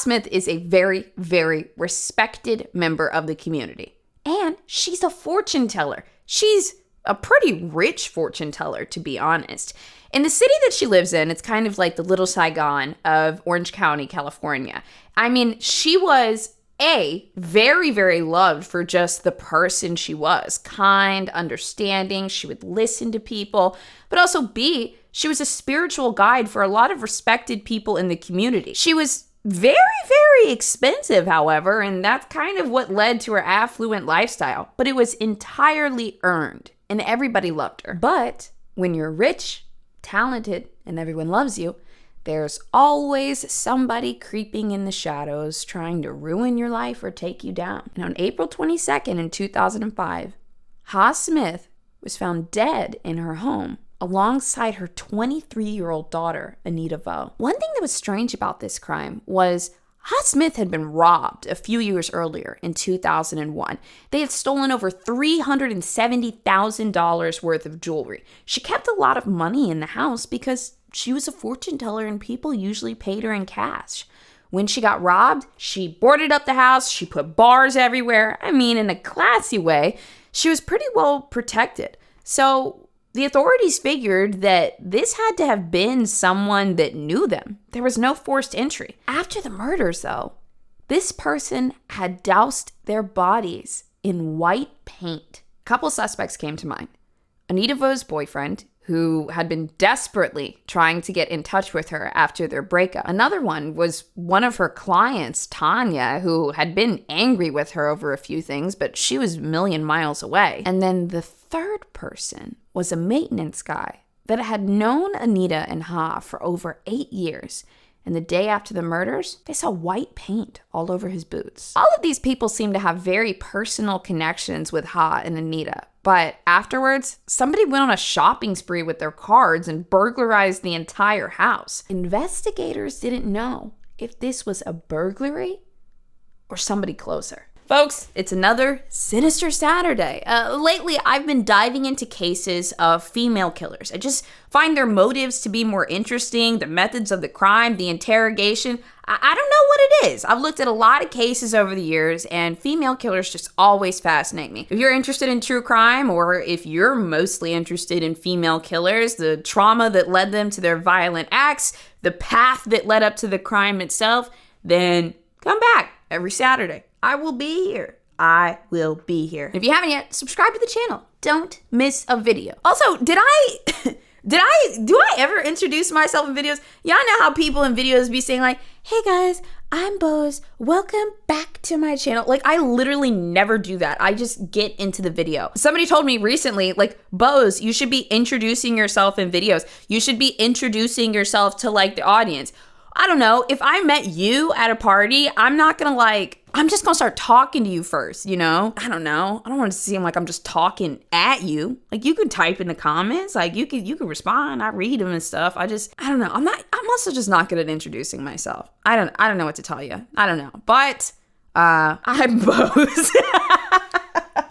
Smith is a very, very respected member of the community. And she's a fortune teller. She's a pretty rich fortune teller, to be honest. In the city that she lives in, it's kind of like the little Saigon of Orange County, California. I mean, she was very, very loved for just the person she was. Kind, understanding, she would listen to people, but also B, she was a spiritual guide for a lot of respected people in the community. She was very, very expensive, however, and that's kind of what led to her affluent lifestyle, but it was entirely earned, and everybody loved her. But when you're rich, talented, and everyone loves you, there's always somebody creeping in the shadows trying to ruin your life or take you down. And on April 22nd in 2005, Ha Smith was found dead in her home alongside her 23-year-old daughter, Anita Vo. One thing that was strange about this crime was Ha Smith had been robbed a few years earlier in 2001. They had stolen over $370,000 worth of jewelry. She kept a lot of money in the house because she was a fortune teller and people usually paid her in cash. When she got robbed, she boarded up the house, she put bars everywhere. I mean, in a classy way, she was pretty well protected. So the authorities figured that this had to have been someone that knew them. There was no forced entry. After the murders, though, this person had doused their bodies in white paint. A couple suspects came to mind. Anita Vo's boyfriend, who had been desperately trying to get in touch with her after their breakup. Another one was one of her clients, Tanya, who had been angry with her over a few things, but she was a million miles away. And then the third person was a maintenance guy that had known Anita and Ha for over 8 years. And the day after the murders, they saw white paint all over his boots. All of these people seem to have very personal connections with Ha and Anita. But afterwards, somebody went on a shopping spree with their cards and burglarized the entire house. Investigators didn't know if this was a burglary or somebody closer. Folks, it's another sinister Saturday. Lately, I've been diving into cases of female killers. I just find their motives to be more interesting, the methods of the crime, the interrogation. I don't know what it is. I've looked at a lot of cases over the years, and female killers just always fascinate me. If you're interested in true crime, or if you're mostly interested in female killers, the trauma that led them to their violent acts, the path that led up to the crime itself, then come back every Saturday. I will be here. I will be here. If you haven't yet, subscribe to the channel. Don't miss a video. Also, do I ever introduce myself in videos? Y'all know how people in videos be saying like, hey guys, I'm Boz. Welcome back to my channel. Like, I literally never do that. I just get into the video. Somebody told me recently, like, Boz, you should be introducing yourself in videos. You should be introducing yourself to like the audience. I don't know, if I met you at a party, I'm just gonna start talking to you first, you know? I don't know. I don't want to seem like I'm just talking at you. Like, you can type in the comments, like you can respond. I read them and stuff. I don't know. I'm also just not good at introducing myself. I don't know what to tell you. I don't know. But I'm Boz.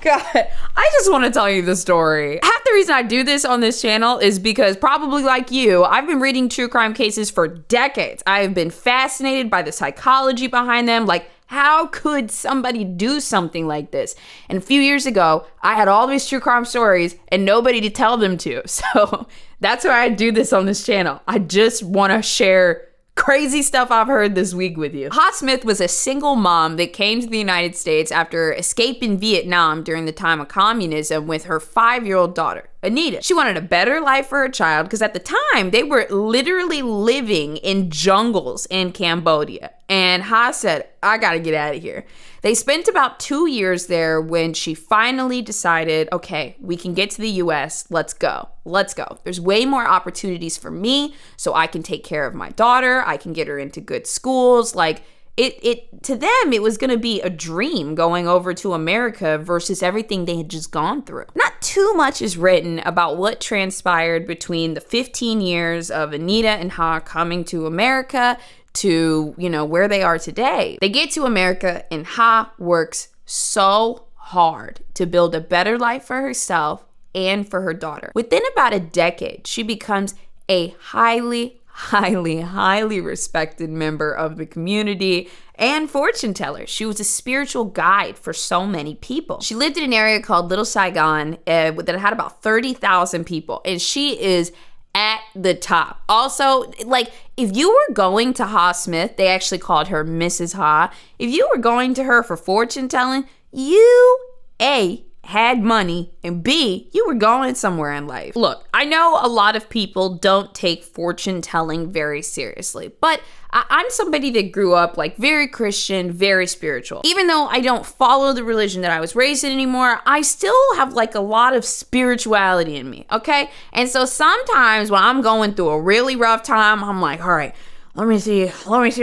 God, I just want to tell you the story. Half the reason I do this on this channel is because, probably like you, I've been reading true crime cases for decades. I have been fascinated by the psychology behind them. Like, how could somebody do something like this? And a few years ago, I had all these true crime stories and nobody to tell them to. So that's why I do this on this channel. I just want to share crazy stuff I've heard this week with you. Ha Smith was a single mom that came to the United States after escaping Vietnam during the time of communism with her 5-year-old daughter, Anita. She wanted a better life for her child because at the time they were literally living in jungles in Cambodia. And Ha said, I gotta get out of here. They spent about 2 years there when she finally decided, okay, we can get to the US, let's go. Let's go. There's way more opportunities for me so I can take care of my daughter. I can get her into good schools. Like, it to them, it was going to be a dream going over to America versus everything they had just gone through. Not too much is written about what transpired between the 15 years of Anita and Ha coming to America to, where they are today. They get to America and Ha works so hard to build a better life for herself and for her daughter. Within about a decade, she becomes a highly highly, highly respected member of the community and fortune teller. She was a spiritual guide for so many people. She lived in an area called Little Saigon that had about 30,000 people, and she is at the top. Also, like, if you were going to Ha Smith, they actually called her Mrs. Ha. If you were going to her for fortune telling, you, A, had money, and B, you were going somewhere in life. Look, I know a lot of people don't take fortune telling very seriously, but I'm somebody that grew up like very Christian, very spiritual. Even though I don't follow the religion that I was raised in anymore, I still have like a lot of spirituality in me, okay? And so sometimes when I'm going through a really rough time, I'm like, all right, let me see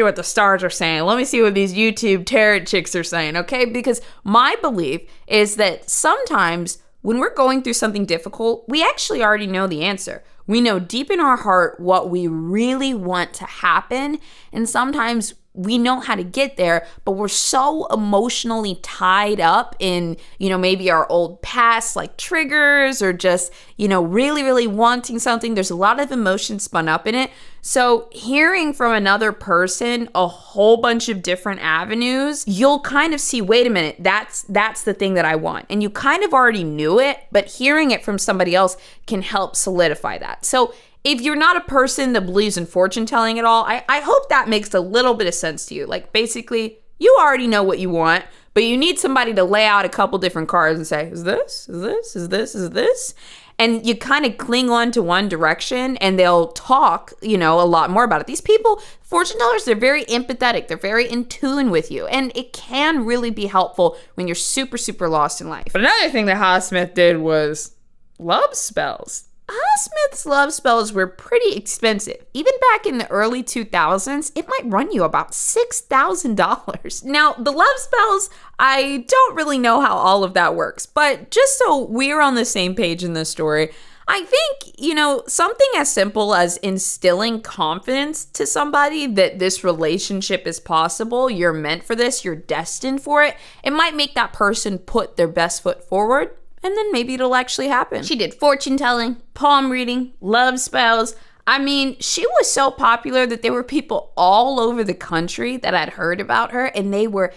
what the stars are saying. Let me see what these YouTube tarot chicks are saying, okay? Because my belief is that sometimes when we're going through something difficult, we actually already know the answer. We know deep in our heart what we really want to happen. And sometimes we know how to get there, but we're so emotionally tied up in, maybe our old past, like triggers, or just, really, really wanting something. There's a lot of emotion spun up in it. So hearing from another person a whole bunch of different avenues, you'll kind of see, wait a minute, that's the thing that I want. And you kind of already knew it, but hearing it from somebody else can help solidify that. So if you're not a person that believes in fortune telling at all, I hope that makes a little bit of sense to you. Like, basically, you already know what you want, but you need somebody to lay out a couple different cards and say, is this, is this, is this, is this? And you kind of cling on to one direction and they'll talk, a lot more about it. These people, fortune tellers, they're very empathetic. They're very in tune with you. And it can really be helpful when you're super, super lost in life. But another thing that Ha Smith did was love spells. Ha Smith's love spells were pretty expensive. Even back in the early 2000s, it might run you about $6,000. Now, the love spells, I don't really know how all of that works, but just so we're on the same page in this story, I think, something as simple as instilling confidence to somebody that this relationship is possible, you're meant for this, you're destined for it, it might make that person put their best foot forward. And then maybe it'll actually happen. She did fortune telling, palm reading, love spells. I mean, she was so popular that there were people all over the country that had heard about her, and they were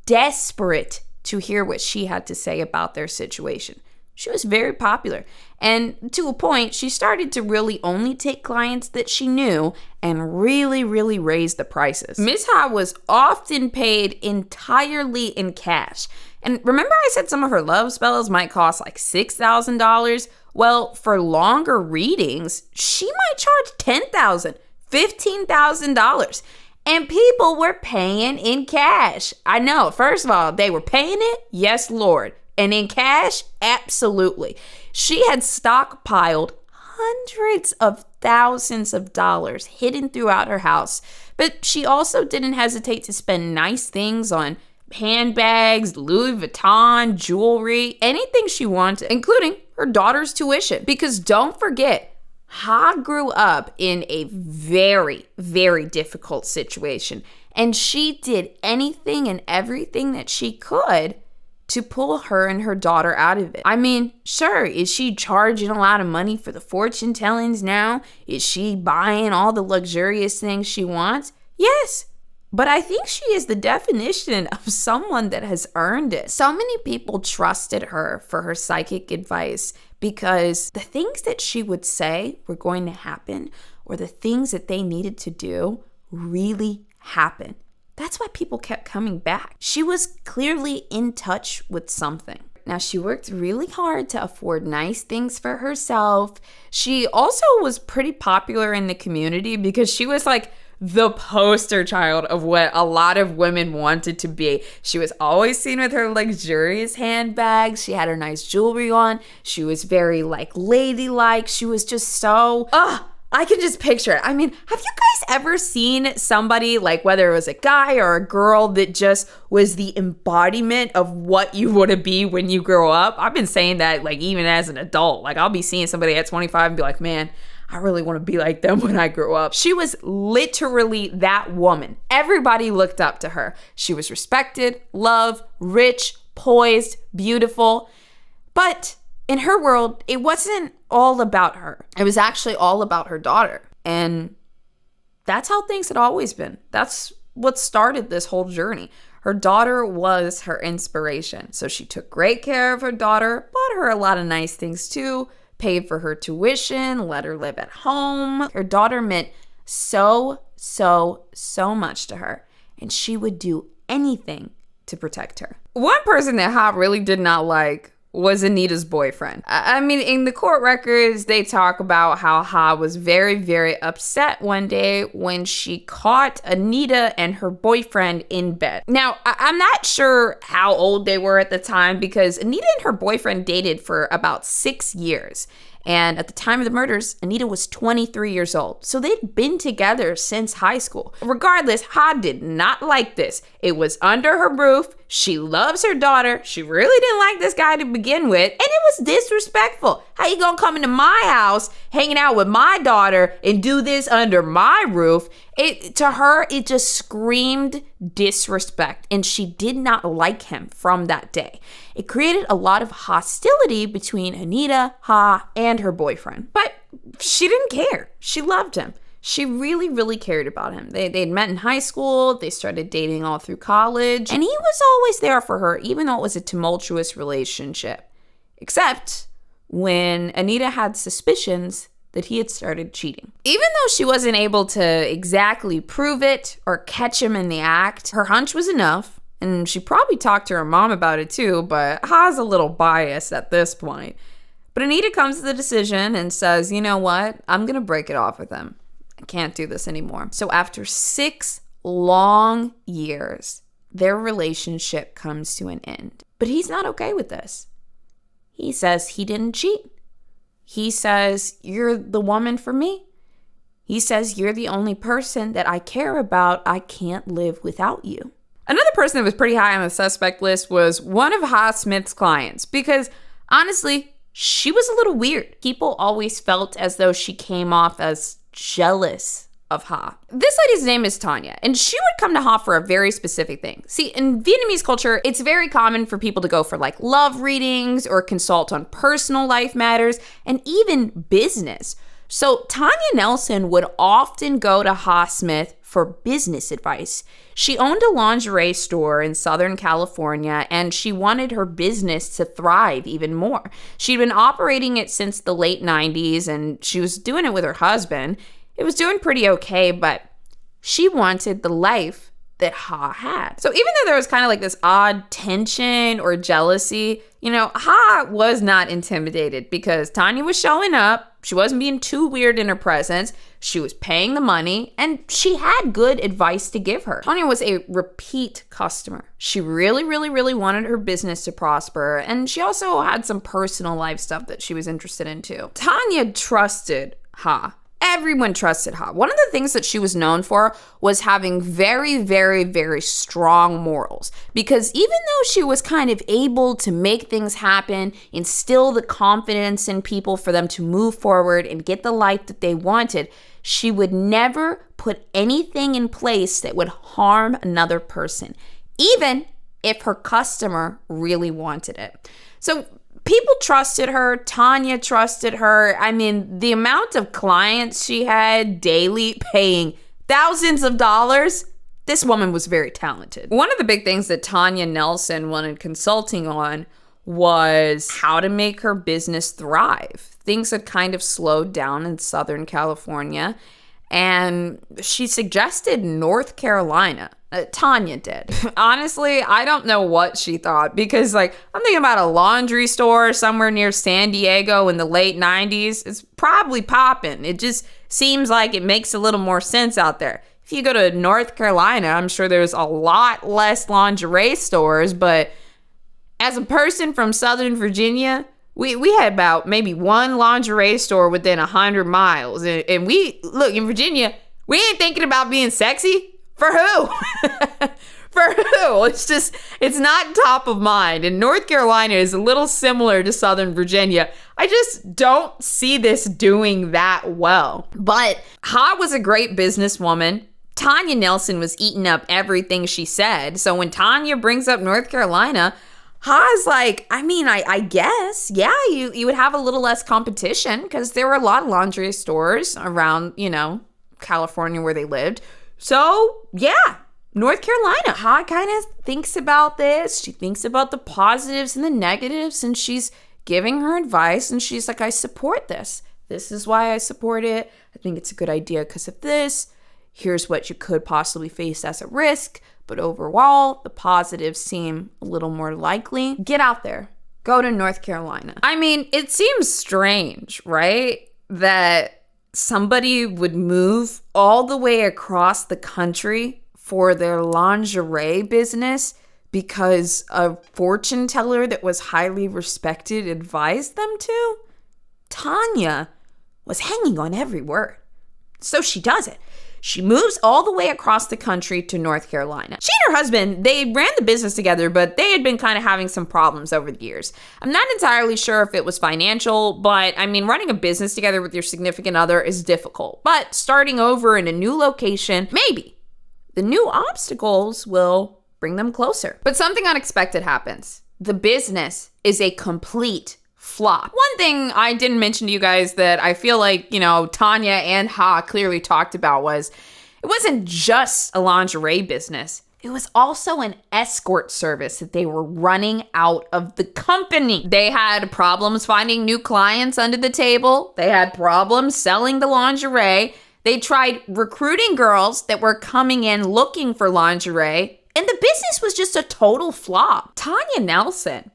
desperate to hear what she had to say about their situation. She was very popular. And to a point, she started to really only take clients that she knew and really, really raise the prices. Ms. Ha was often paid entirely in cash. And remember I said some of her love spells might cost like $6,000? Well, for longer readings, she might charge $10,000, $15,000. And people were paying in cash. I know, first of all, they were paying it? Yes, Lord. And in cash? Absolutely. She had stockpiled hundreds of thousands of dollars hidden throughout her house. But she also didn't hesitate to spend nice things on handbags, Louis Vuitton, jewelry, anything she wanted, including her daughter's tuition. Because don't forget, Ha grew up in a very, very difficult situation. And she did anything and everything that she could to pull her and her daughter out of it. I mean, sure, is she charging a lot of money for the fortune tellings now? Is she buying all the luxurious things she wants? Yes. But I think she is the definition of someone that has earned it. So many people trusted her for her psychic advice because the things that she would say were going to happen, or the things that they needed to do, really happened. That's why people kept coming back. She was clearly in touch with something. Now, she worked really hard to afford nice things for herself. She also was pretty popular in the community because she was like the poster child of what a lot of women wanted to be. She was always seen with her luxurious handbags. She had her nice jewelry on. She was very like ladylike. She was just so, I can just picture it. I mean, have you guys ever seen somebody, like whether it was a guy or a girl, that just was the embodiment of what you want to be when you grow up? I've been saying that like even as an adult. Like I'll be seeing somebody at 25 and be like, man, I really want to be like them when I grow up. She was literally that woman. Everybody looked up to her. She was respected, loved, rich, poised, beautiful. But in her world, it wasn't all about her. It was actually all about her daughter. And that's how things had always been. That's what started this whole journey. Her daughter was her inspiration. So she took great care of her daughter, bought her a lot of nice things too, paid for her tuition, let her live at home. Her daughter meant so much to her, and she would do anything to protect her. One person that Ha really did not like was Anita's boyfriend. I mean, in the court records, they talk about how Ha was very upset one day when she caught Anita and her boyfriend in bed. Now, I'm not sure how old they were at the time because Anita and her boyfriend dated for about 6 years. And at the time of the murders, Anita was 23 years old. So they'd been together since high school. Regardless, Ha did not like this. It was under her roof. She loves her daughter. She really didn't like this guy to begin with. And it was disrespectful. How you gonna come into my house, hanging out with my daughter, and do this under my roof? To her, it just screamed disrespect. And she did not like him from that day. It created a lot of hostility between Anita, Ha, and her boyfriend. But she didn't care. She loved him. She really cared about him. They'd met in high school. They started dating all through college. And he was always there for her, even though it was a tumultuous relationship. Except when Anita had suspicions that he had started cheating. Even though she wasn't able to exactly prove it or catch him in the act, her hunch was enough. And she probably talked to her mom about it too, but Ha's a little biased at this point. But Anita comes to the decision and says, you know what? I'm going to break it off with him. I can't do this anymore. So after 6 long years, their relationship comes to an end. But he's not okay with this. He says he didn't cheat. He says, you're the woman for me. He says, you're the only person that I care about. I can't live without you. Another person that was pretty high on the suspect list was one of Ha Smith's clients because, honestly, she was a little weird. People always felt as though she came off as jealous of Ha. This lady's name is Tanya, and she would come to Ha for a very specific thing. See, in Vietnamese culture, it's very common for people to go for like love readings or consult on personal life matters and even business. So Tanya Nelson would often go to Ha Smith for business advice. She owned a lingerie store in Southern California, and she wanted her business to thrive even more. She'd been operating it since the late 90s, and she was doing it with her husband. It was doing pretty okay, but she wanted the life that Ha had. So even though there was kind of like this odd tension or jealousy, Ha was not intimidated because Tanya was showing up. She wasn't being too weird in her presence. She was paying the money, and she had good advice to give her. Tanya was a repeat customer. She really wanted her business to prosper, and she also had some personal life stuff that she was interested in too. Tanya trusted Ha. Everyone trusted Ha. One of the things that she was known for was having very strong morals. Because even though she was kind of able to make things happen, instill the confidence in people for them to move forward and get the life that they wanted, she would never put anything in place that would harm another person, even if her customer really wanted it. So people trusted her. Tanya trusted her. I mean, the amount of clients she had daily paying thousands of dollars, this woman was very talented. One of the big things that Tanya Nelson wanted consulting on was how to make her business thrive. Things had kind of slowed down in Southern California, and she suggested North Carolina. Tanya did. Honestly, I don't know what she thought because I'm thinking about a laundry store somewhere near San Diego in the late 90s. It's probably popping. It just seems like it makes a little more sense out there. If you go to North Carolina, I'm sure there's a lot less lingerie stores, but as a person from Southern Virginia, we had about maybe one lingerie store within 100 miles. And we, look, in Virginia, we ain't thinking about being sexy. For who? For who? It's not top of mind. And North Carolina is a little similar to Southern Virginia. I just don't see this doing that well. But Ha was a great businesswoman. Tanya Nelson was eating up everything she said. So when Tanya brings up North Carolina, Ha's like, I guess, yeah, you would have a little less competition because there were a lot of lingerie stores around, California where they lived. So, yeah, North Carolina. Ha kind of thinks about this. She thinks about the positives and the negatives, and she's giving her advice, and she's like, I support this. This is why I support it. I think it's a good idea because of this. Here's what you could possibly face as a risk. But overall, the positives seem a little more likely. Get out there. Go to North Carolina. I mean, it seems strange, right? That somebody would move all the way across the country for their lingerie business because a fortune teller that was highly respected advised them to. Tanya was hanging on every word. So she does it. She moves all the way across the country to North Carolina. She and her husband, they ran the business together, but they had been kind of having some problems over the years. I'm not entirely sure if it was financial, but I mean, running a business together with your significant other is difficult. But starting over in a new location, maybe. The new obstacles will bring them closer. But something unexpected happens. The business is a complete flop. One thing I didn't mention to you guys that I feel like, Tanya and Ha clearly talked about was it wasn't just a lingerie business. It was also an escort service that they were running out of the company. They had problems finding new clients under the table. They had problems selling the lingerie. They tried recruiting girls that were coming in looking for lingerie, and the business was just a total flop. Tanya Nelson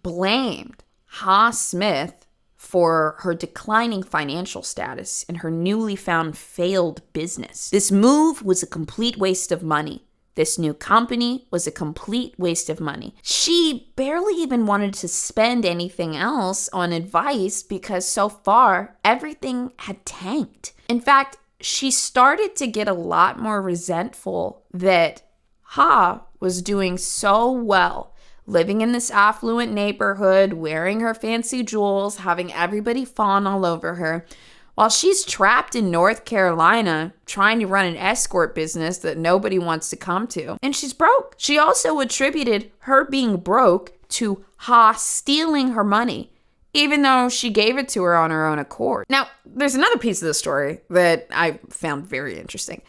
blamed Ha Smith for her declining financial status and her newly found failed business. This move was a complete waste of money. This new company was a complete waste of money. She barely even wanted to spend anything else on advice because so far everything had tanked. In fact, she started to get a lot more resentful that Ha was doing so well, living in this affluent neighborhood, wearing her fancy jewels, having everybody fawn all over her, while she's trapped in North Carolina trying to run an escort business that nobody wants to come to. And she's broke. She also attributed her being broke to Ha stealing her money, even though she gave it to her on her own accord. Now, there's another piece of the story that I found very interesting.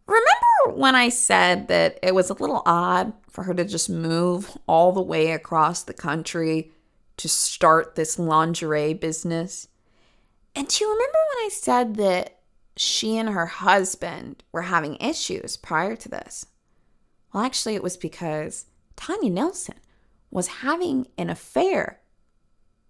Remember when I said that it was a little odd for her to just move all the way across the country to start this lingerie business? And do you remember when I said that she and her husband were having issues prior to this? Well, actually, it was because Tanya Nelson was having an affair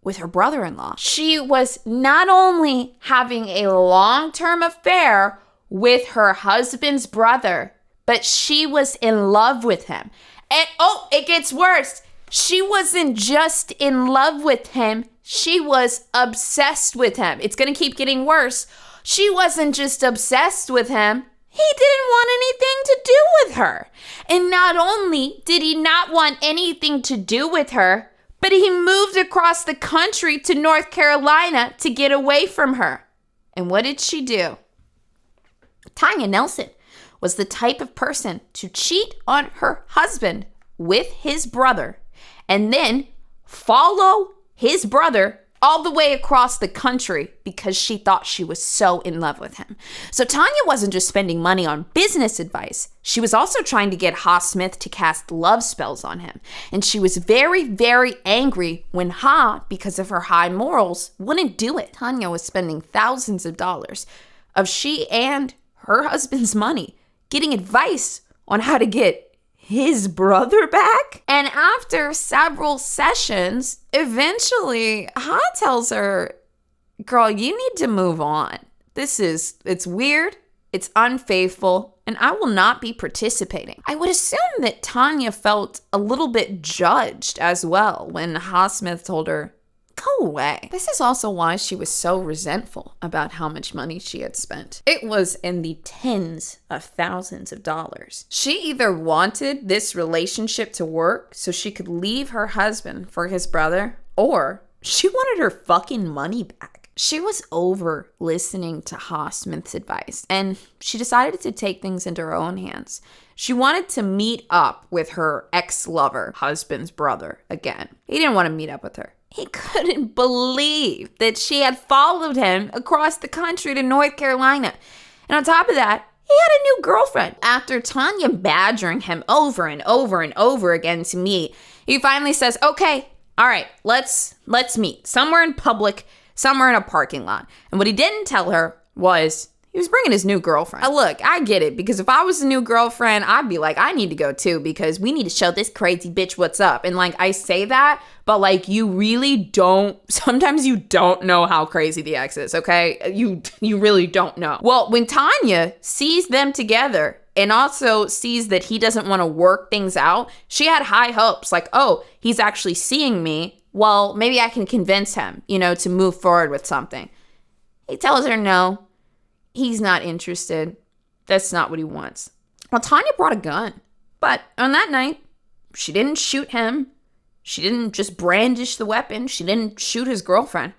with her brother-in-law. She was not only having a long-term affair with her husband's brother, but she was in love with him. And it gets worse. She wasn't just in love with him, she was obsessed with him. It's gonna keep getting worse. She wasn't just obsessed with him, he didn't want anything to do with her. And not only did he not want anything to do with her, but he moved across the country to North Carolina to get away from her. And what did she do? Tanya Nelson was the type of person to cheat on her husband with his brother and then follow his brother all the way across the country because she thought she was so in love with him. So Tanya wasn't just spending money on business advice. She was also trying to get Ha Smith to cast love spells on him. And she was very, very angry when Ha, because of her high morals, wouldn't do it. Tanya was spending thousands of dollars of she and her husband's money getting advice on how to get his brother back. And after several sessions, eventually Ha tells her, girl, you need to move on. It's weird, it's unfaithful, and I will not be participating. I would assume that Tanya felt a little bit judged as well when Ha Smith told her, go away. This is also why she was so resentful about how much money she had spent. It was in the tens of thousands of dollars. She either wanted this relationship to work so she could leave her husband for his brother, or she wanted her fucking money back. She was over listening to Ha Smith's advice, and she decided to take things into her own hands. She wanted to meet up with her ex-lover, husband's brother, again. He didn't want to meet up with her. He couldn't believe that she had followed him across the country to North Carolina. And And on top of that, he had a new girlfriend. After Tanya badgering him over and over and over again to meet, he finally says, okay, all right, let's meet somewhere in public, somewhere in a parking lot. And what he didn't tell her was he was bringing his new girlfriend. Look, I get it, because if I was a new girlfriend, I'd be like, I need to go too, because we need to show this crazy bitch what's up. And like, I say that, but like, you really don't, sometimes you don't know how crazy the ex is, okay? You really don't know. Well, when Tanya sees them together and also sees that he doesn't want to work things out, she had high hopes, like, oh, he's actually seeing me. Well, maybe I can convince him, to move forward with something. He tells her no. He's not interested. That's not what he wants. Well, Tanya brought a gun. But on that night, she didn't shoot him. She didn't just brandish the weapon. She didn't shoot his girlfriend.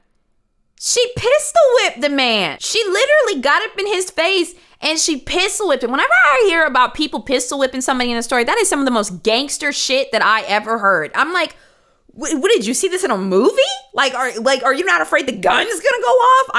She pistol whipped the man. She literally got up in his face and she pistol whipped him. Whenever I hear about people pistol whipping somebody in a story, that is some of the most gangster shit that I ever heard. I'm like, what did you see this in a movie? Are you not afraid the gun is gonna go off?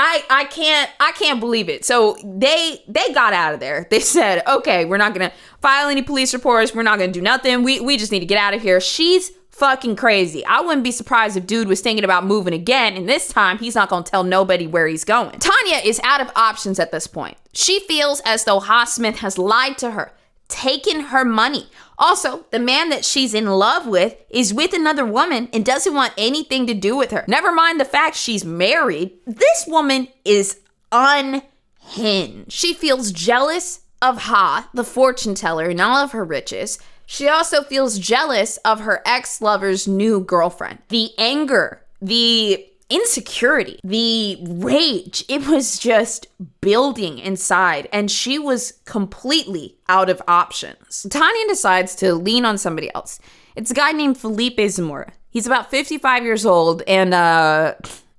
I can't believe it. So they got out of there. They said, okay, we're not gonna file any police reports. We're not gonna do nothing. We just need to get out of here. She's fucking crazy. I wouldn't be surprised if dude was thinking about moving again, and this time he's not gonna tell nobody where he's going. Tanya is out of options at this point. She feels as though Ha Smith has lied to her, taken her money. Also, the man that she's in love with is with another woman and doesn't want anything to do with her. Never mind the fact she's married. This woman is unhinged. She feels jealous of Ha, the fortune teller, and all of her riches. She also feels jealous of her ex-lover's new girlfriend. The anger, the insecurity, the rage, it was just building inside, and she was completely out of options. Tanya decides to lean on somebody else. It's a guy named Felipe Zamora. He's about 55 years old, and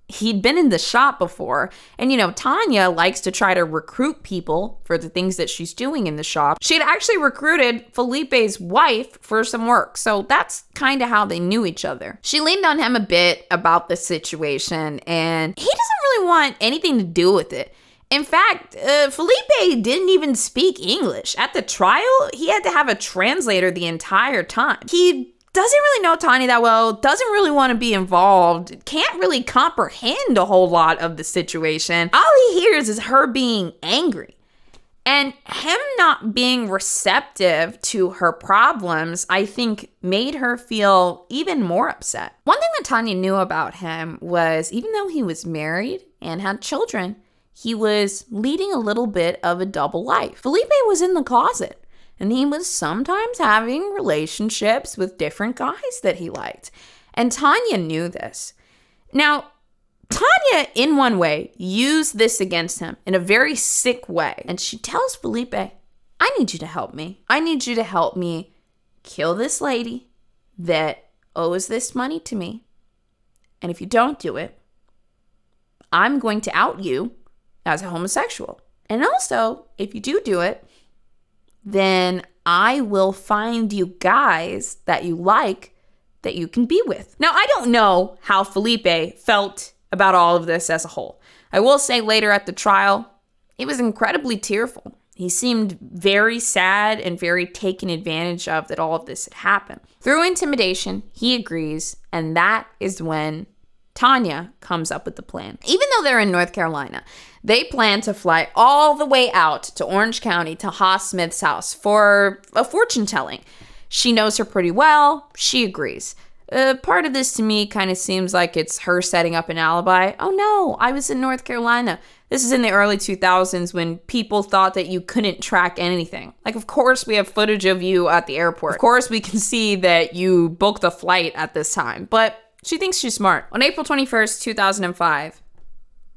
he'd been in the shop before. And, Tanya likes to try to recruit people for the things that she's doing in the shop. She had actually recruited Felipe's wife for some work. So that's kind of how they knew each other. She leaned on him a bit about the situation, and he doesn't really want anything to do with it. In fact, Felipe didn't even speak English. At the trial, he had to have a translator the entire time. He doesn't really know Tanya that well, doesn't really want to be involved, can't really comprehend a whole lot of the situation. All he hears is her being angry. And him not being receptive to her problems, I think, made her feel even more upset. One thing that Tanya knew about him was, even though he was married and had children, he was leading a little bit of a double life. Felipe was in the closet, and he was sometimes having relationships with different guys that he liked. And Tanya knew this. Now, Tanya, in one way, used this against him in a very sick way. And she tells Felipe, I need you to help me. I need you to help me kill this lady that owes this money to me. And if you don't do it, I'm going to out you as a homosexual. And also, if you do it, then I will find you guys that you like that you can be with. Now, I don't know how Felipe felt about all of this as a whole. I will say later at the trial, he was incredibly tearful. He seemed very sad and very taken advantage of that all of this had happened. Through intimidation, he agrees, and that is when Tanya comes up with the plan. Even though they're in North Carolina, they plan to fly all the way out to Orange County to Ha Smith's house for a fortune telling. She knows her pretty well. She agrees. Part of this to me kind of seems like it's her setting up an alibi. Oh no, I was in North Carolina. This is in the early 2000s when people thought that you couldn't track anything. Like, of course we have footage of you at the airport. Of course we can see that you booked the flight at this time. But she thinks she's smart. On April 21st, 2005,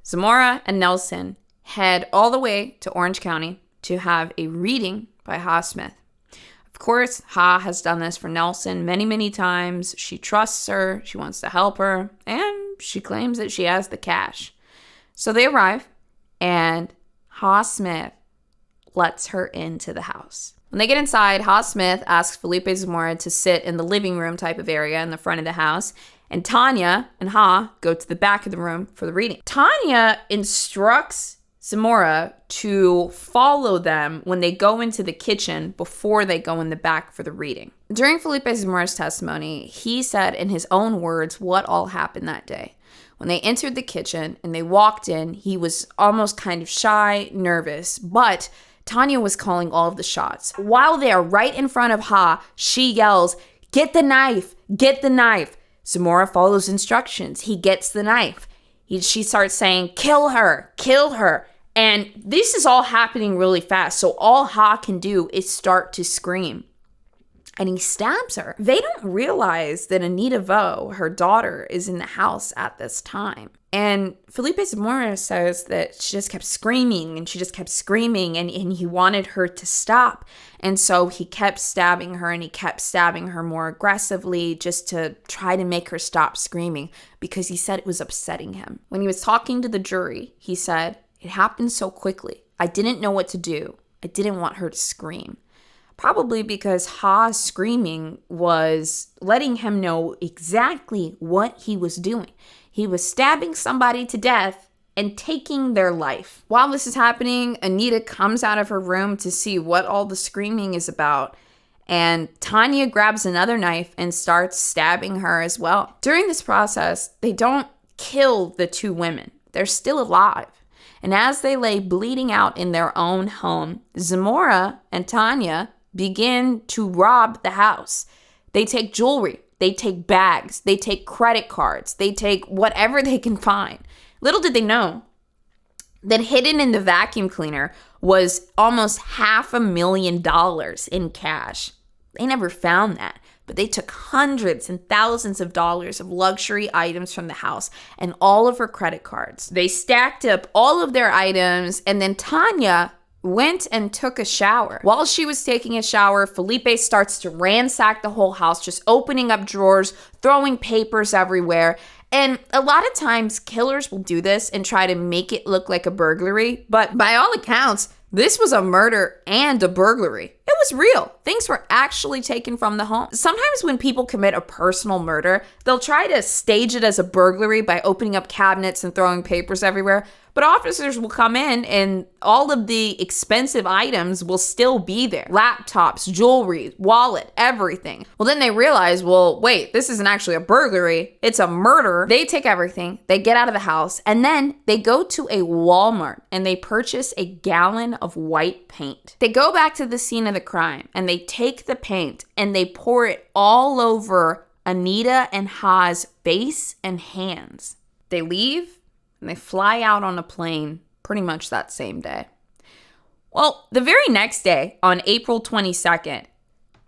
Zamora and Nelson head all the way to Orange County to have a reading by Ha Smith. Of course, Ha has done this for Nelson many, many times. She trusts her, she wants to help her, and she claims that she has the cash. So they arrive, and Ha Smith lets her into the house. When they get inside, Ha Smith asks Felipe Zamora to sit in the living room type of area in the front of the house, and Tanya and Ha go to the back of the room for the reading. Tanya instructs Zamora to follow them when they go into the kitchen before they go in the back for the reading. During Felipe Zamora's testimony, he said in his own words what all happened that day. When they entered the kitchen and they walked in, he was almost kind of shy, nervous, but Tanya was calling all of the shots. While they are right in front of Ha, she yells, "Get the knife, get the knife." Zamora follows instructions. He gets the knife. She starts saying, "Kill her, kill her." And this is all happening really fast. So all Ha can do is start to scream. And he stabs her. They don't realize that Anita Vo, her daughter, is in the house at this time. And Felipe Zamora says that she just kept screaming and she just kept screaming and he wanted her to stop. And so he kept stabbing her and he kept stabbing her more aggressively just to try to make her stop screaming because he said it was upsetting him. When he was talking to the jury, he said, "It happened so quickly. I didn't know what to do. I didn't want her to scream." Probably because Ha's screaming was letting him know exactly what he was doing. He was stabbing somebody to death and taking their life. While this is happening, Anita comes out of her room to see what all the screaming is about. And Tanya grabs another knife and starts stabbing her as well. During this process, they don't kill the two women. They're still alive. And as they lay bleeding out in their own home, Zamora and Tanya begin to rob the house. They take jewelry, they take bags, they take credit cards, they take whatever they can find. Little did they know that hidden in the vacuum cleaner was almost $500,000 in cash. They never found that, but they took hundreds and thousands of dollars of luxury items from the house and all of her credit cards. They stacked up all of their items, and then Tanya went and took a shower. While she was taking a shower, Felipe starts to ransack the whole house, just opening up drawers, throwing papers everywhere. And a lot of times killers will do this and try to make it look like a burglary, but by all accounts, this was a murder and a burglary. It was real. Things were actually taken from the home. Sometimes when people commit a personal murder, they'll try to stage it as a burglary by opening up cabinets and throwing papers everywhere. But officers will come in and all of the expensive items will still be there. Laptops, jewelry, wallet, everything. Well, then they realize, well, wait, this isn't actually a burglary. It's a murder. They take everything, they get out of the house, and then they go to a Walmart and they purchase a gallon of white paint. They go back to the scene of the crime and they take the paint and they pour it all over Anita and Ha's face and hands. They leave and they fly out on a plane pretty much that same day. Well, the very next day, on April 22nd,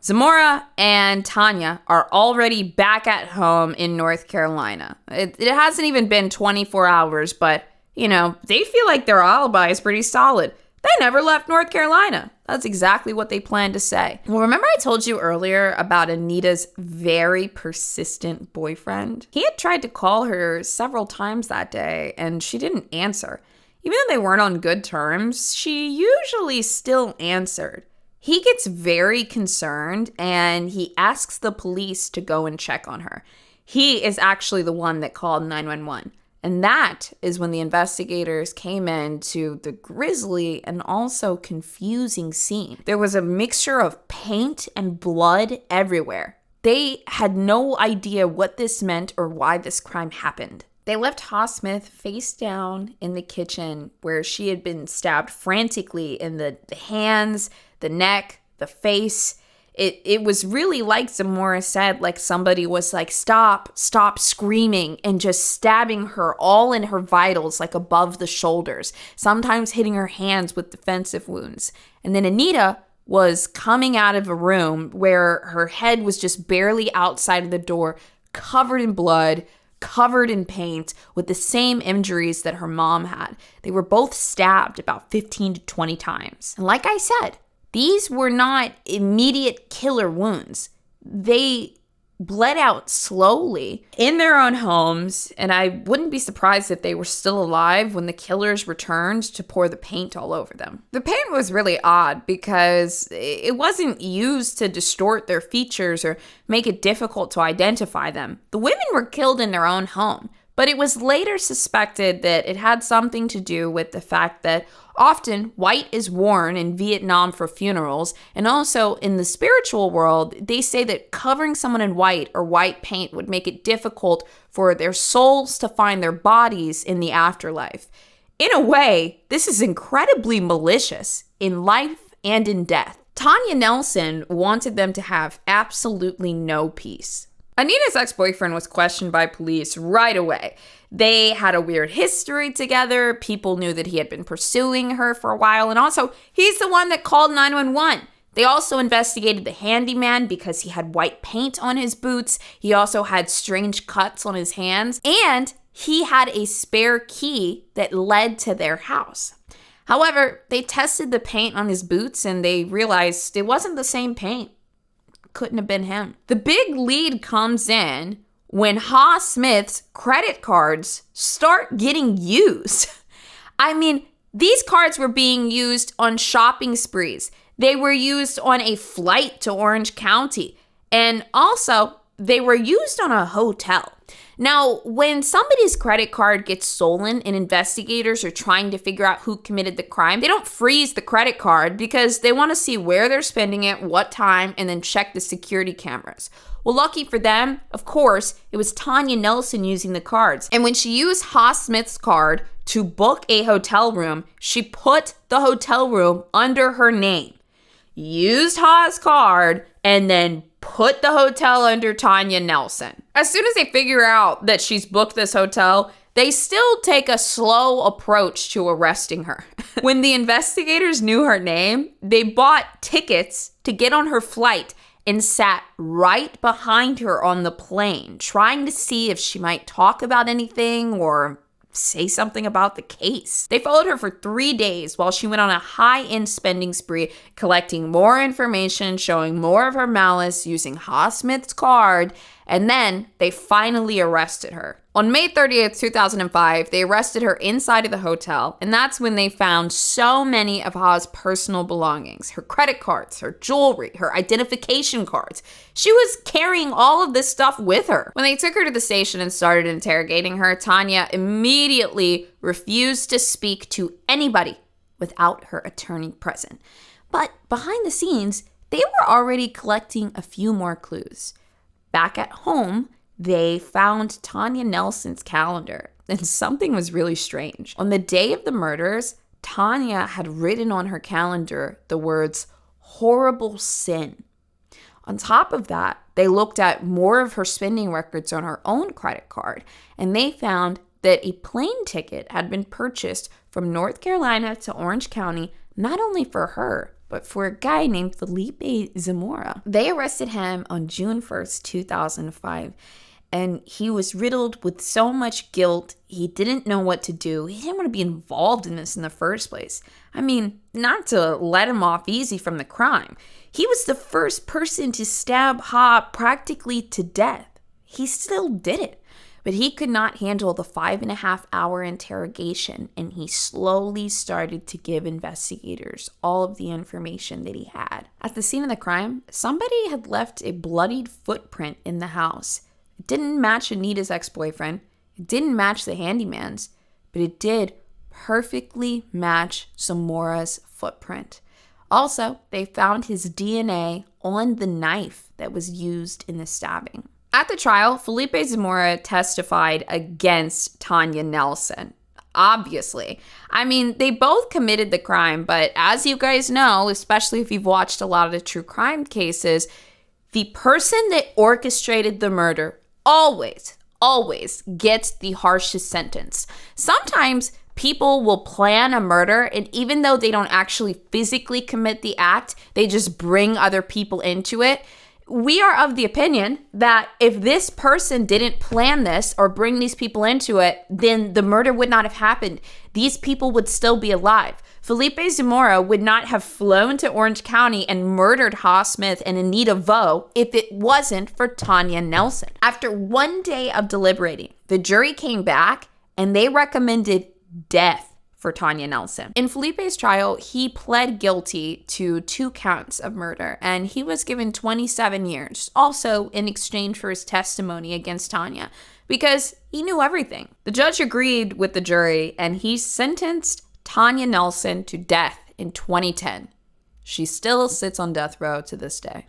Zamora and Tanya are already back at home in North Carolina. It hasn't even been 24 hours, but, you know, they feel like their alibi is pretty solid. They never left North Carolina. That's exactly what they planned to say. Well, remember I told you earlier about Anita's very persistent boyfriend? He had tried to call her several times that day, and she didn't answer. Even though they weren't on good terms, she usually still answered. He gets very concerned, and he asks the police to go and check on her. He is actually the one that called 911. And that is when the investigators came into the grisly and also confusing scene. There was a mixture of paint and blood everywhere. They had no idea what this meant or why this crime happened. They left Ha Smith face down in the kitchen where she had been stabbed frantically in the hands, the neck, the face. It was really like Zamora said, like somebody was like, stop screaming, and just stabbing her all in her vitals, like above the shoulders, sometimes hitting her hands with defensive wounds. And then Anita was coming out of a room where her head was just barely outside of the door, covered in blood, covered in paint, with the same injuries that her mom had. They were both stabbed about 15 to 20 times. And like I said, these were not immediate killer wounds. They bled out slowly in their own homes, and I wouldn't be surprised if they were still alive when the killers returned to pour the paint all over them. The paint was really odd because it wasn't used to distort their features or make it difficult to identify them. The women were killed in their own home, But it was later suspected that it had something to do with the fact that often white is worn in Vietnam for funerals, and also in the spiritual world, they say that covering someone in white or white paint would make it difficult for their souls to find their bodies in the afterlife. In a way, this is incredibly malicious in life and in death. Tanya Nelson wanted them to have absolutely no peace. Anita's ex-boyfriend was questioned by police right away. They had a weird history together. People knew that he had been pursuing her for a while. And also, he's the one that called 911. They also investigated the handyman because he had white paint on his boots. He also had strange cuts on his hands. And he had a spare key that led to their house. However, they tested the paint on his boots and they realized it wasn't the same paint. Couldn't have been him. The big lead comes in when Ha Smith's credit cards start getting used. I mean, these cards were being used on shopping sprees. They were used on a flight to Orange County. And also, they were used on a hotel. Now, when somebody's credit card gets stolen and investigators are trying to figure out who committed the crime, they don't freeze the credit card because they want to see where they're spending it, what time, and then check the security cameras. Well, lucky for them, of course, it was Tanya Nelson using the cards. And when she used Ha Smith's card to book a hotel room, she put the hotel room under her name, used Ha's card, and then put the hotel under Tanya Nelson. As soon as they figure out that she's booked this hotel, they still take a slow approach to arresting her. When the investigators knew her name, they bought tickets to get on her flight and sat right behind her on the plane, trying to see if she might talk about anything or say something about the case. They followed her for 3 days while she went on a high-end spending spree, collecting more information, showing more of her malice, using Ha Smith's card, and then they finally arrested her. On May 30th, 2005, they arrested her inside of the hotel, and that's when they found so many of Ha's personal belongings, her credit cards, her jewelry, her identification cards. She was carrying all of this stuff with her. When they took her to the station and started interrogating her, Tanya immediately refused to speak to anybody without her attorney present. But behind the scenes, they were already collecting a few more clues. Back at home, they found Tanya Nelson's calendar, and something was really strange. On the day of the murders, Tanya had written on her calendar the words, "horrible sin." On top of that, they looked at more of her spending records on her own credit card, and they found that a plane ticket had been purchased from North Carolina to Orange County, not only for her, but for a guy named Felipe Zamora. They arrested him on June 1st, 2005, and he was riddled with so much guilt, he didn't know what to do. He didn't want to be involved in this in the first place. I mean, not to let him off easy from the crime. He was the first person to stab Ha practically to death. He still did it. But he could not handle the 5.5-hour interrogation, and he slowly started to give investigators all of the information that he had. At the scene of the crime, somebody had left a bloodied footprint in the house. It didn't match Anita's ex-boyfriend. It didn't match the handyman's, but it did perfectly match Zamora's footprint. Also, they found his DNA on the knife that was used in the stabbing. At the trial, Felipe Zamora testified against Tanya Nelson. Obviously. I mean, they both committed the crime, but as you guys know, especially if you've watched a lot of the true crime cases, the person that orchestrated the murder always gets the harshest sentence. Sometimes people will plan a murder, and even though they don't actually physically commit the act, they just bring other people into it. We are of the opinion that if this person didn't plan this or bring these people into it, then the murder would not have happened. These people would still be alive. Felipe Zamora would not have flown to Orange County and murdered Ha Smith and Anita Vo if it wasn't for Tanya Nelson. After 1 day of deliberating, the jury came back and they recommended death for Tanya Nelson. In Felipe's trial, he pled guilty to 2 counts of murder, and he was given 27 years, also in exchange for his testimony against Tanya, because he knew everything. The judge agreed with the jury, and he sentenced Tanya Nelson to death in 2010. She still sits on death row to this day.